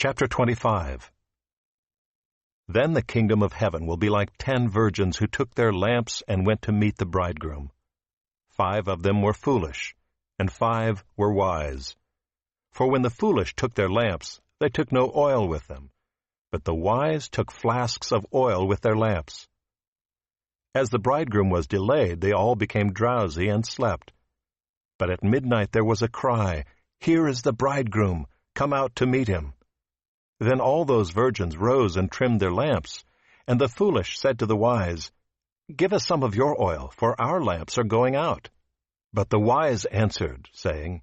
Chapter 25. Then the kingdom of heaven will be like 10 virgins who took their lamps and went to meet the bridegroom. 5 of them were foolish, and 5 were wise. For when the foolish took their lamps, they took no oil with them, but the wise took flasks of oil with their lamps. As the bridegroom was delayed, they all became drowsy and slept. But at midnight there was a cry, "Here is the bridegroom, come out to meet him." Then all those virgins rose and trimmed their lamps, and the foolish said to the wise, "Give us some of your oil, for our lamps are going out." But the wise answered, saying,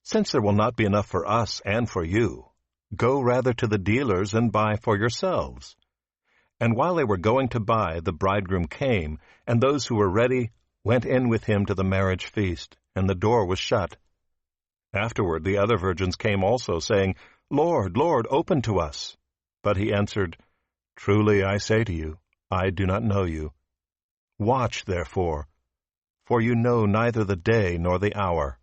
"Since there will not be enough for us and for you, go rather to the dealers and buy for yourselves." And while they were going to buy, the bridegroom came, and those who were ready went in with him to the marriage feast, and the door was shut. Afterward the other virgins came also, saying, "Lord, Lord, open to us." But he answered, "Truly I say to you, I do not know you. Watch, therefore, for you know neither the day nor the hour.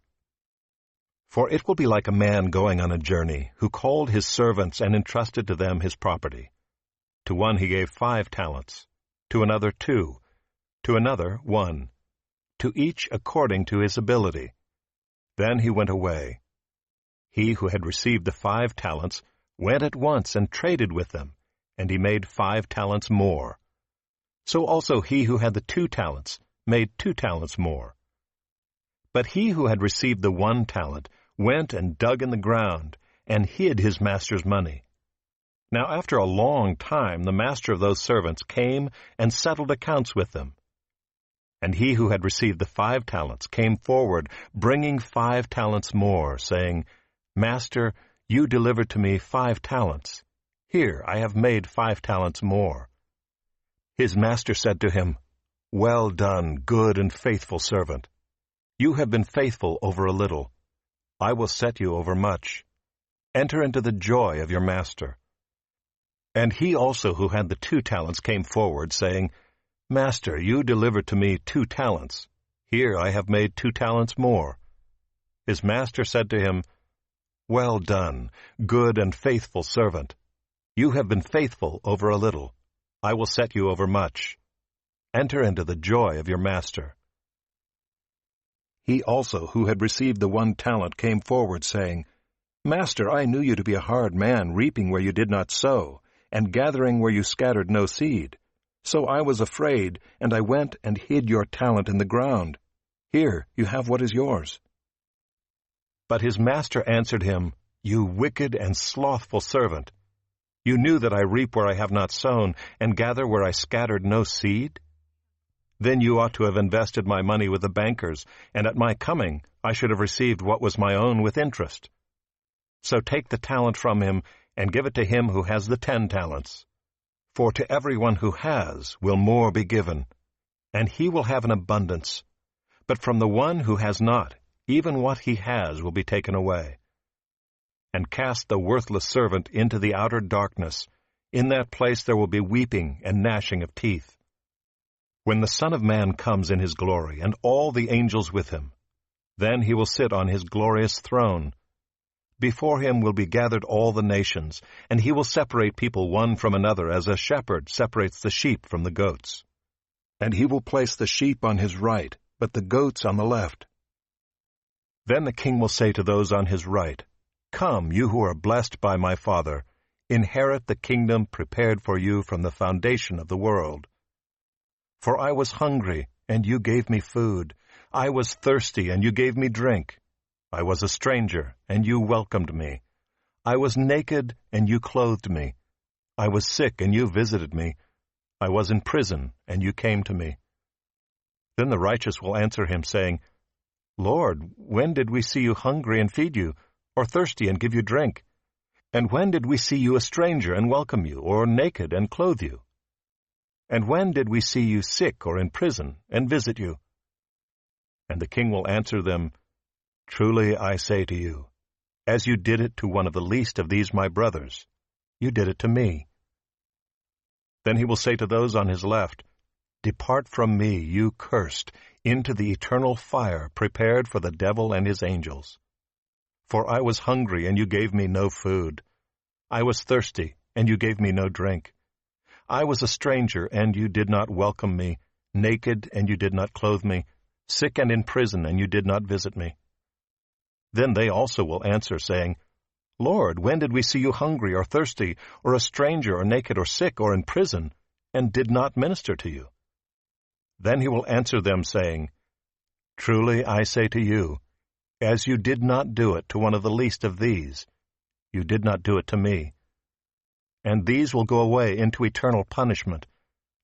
For it will be like a man going on a journey, who called his servants and entrusted to them his property. To one he gave 5 talents, to another 2, to another 1, to each according to his ability. Then he went away. He who had received the 5 talents went at once and traded with them, and he made 5 talents more. So also he who had the 2 talents made 2 talents more. But he who had received the 1 talent went and dug in the ground, and hid his master's money. Now after a long time the master of those servants came and settled accounts with them. And he who had received the 5 talents came forward, bringing 5 talents more, saying, "Master, you delivered to me 5 talents. Here I have made 5 talents more." His master said to him, "Well done, good and faithful servant. You have been faithful over a little. I will set you over much. Enter into the joy of your master." And he also who had the 2 talents came forward, saying, "Master, you delivered to me 2 talents. Here I have made 2 talents more." His master said to him, "Well done, good and faithful servant. You have been faithful over a little. I will set you over much. Enter into the joy of your master." He also who had received the 1 talent came forward, saying, "Master, I knew you to be a hard man, reaping where you did not sow, and gathering where you scattered no seed. So I was afraid, and I went and hid your talent in the ground. Here you have what is yours." But his master answered him, "You wicked and slothful servant. You knew that I reap where I have not sown, and gather where I scattered no seed? Then you ought to have invested my money with the bankers, and at my coming I should have received what was my own with interest. So take the talent from him, and give it to him who has the 10 talents. For to everyone who has will more be given, and he will have an abundance. But from the one who has not, even what he has will be taken away. And cast the worthless servant into the outer darkness. In that place there will be weeping and gnashing of teeth. When the Son of Man comes in his glory, and all the angels with him, then he will sit on his glorious throne. Before him will be gathered all the nations, and he will separate people one from another as a shepherd separates the sheep from the goats. And he will place the sheep on his right, but the goats on the left. Then the king will say to those on his right, "Come, you who are blessed by my Father, inherit the kingdom prepared for you from the foundation of the world. For I was hungry, and you gave me food. I was thirsty, and you gave me drink. I was a stranger, and you welcomed me. I was naked, and you clothed me. I was sick, and you visited me. I was in prison, and you came to me." Then the righteous will answer him, saying, "Lord, when did we see you hungry and feed you, or thirsty and give you drink? And when did we see you a stranger and welcome you, or naked and clothe you? And when did we see you sick or in prison and visit you?" And the king will answer them, "Truly I say to you, as you did it to one of the least of these my brothers, you did it to me." Then he will say to those on his left, "Depart from me, you cursed, into the eternal fire prepared for the devil and his angels. For I was hungry, and you gave me no food. I was thirsty, and you gave me no drink. I was a stranger, and you did not welcome me, naked, and you did not clothe me, sick and in prison, and you did not visit me. Then they also will answer, saying, Lord, when did we see you hungry or thirsty, or a stranger, or naked, or sick, or in prison, and did not minister to you? Then he will answer them, saying, Truly I say to you, as you did not do it to one of the least of these, you did not do it to me. And these will go away into eternal punishment,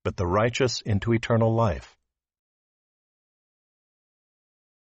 but the righteous into eternal life.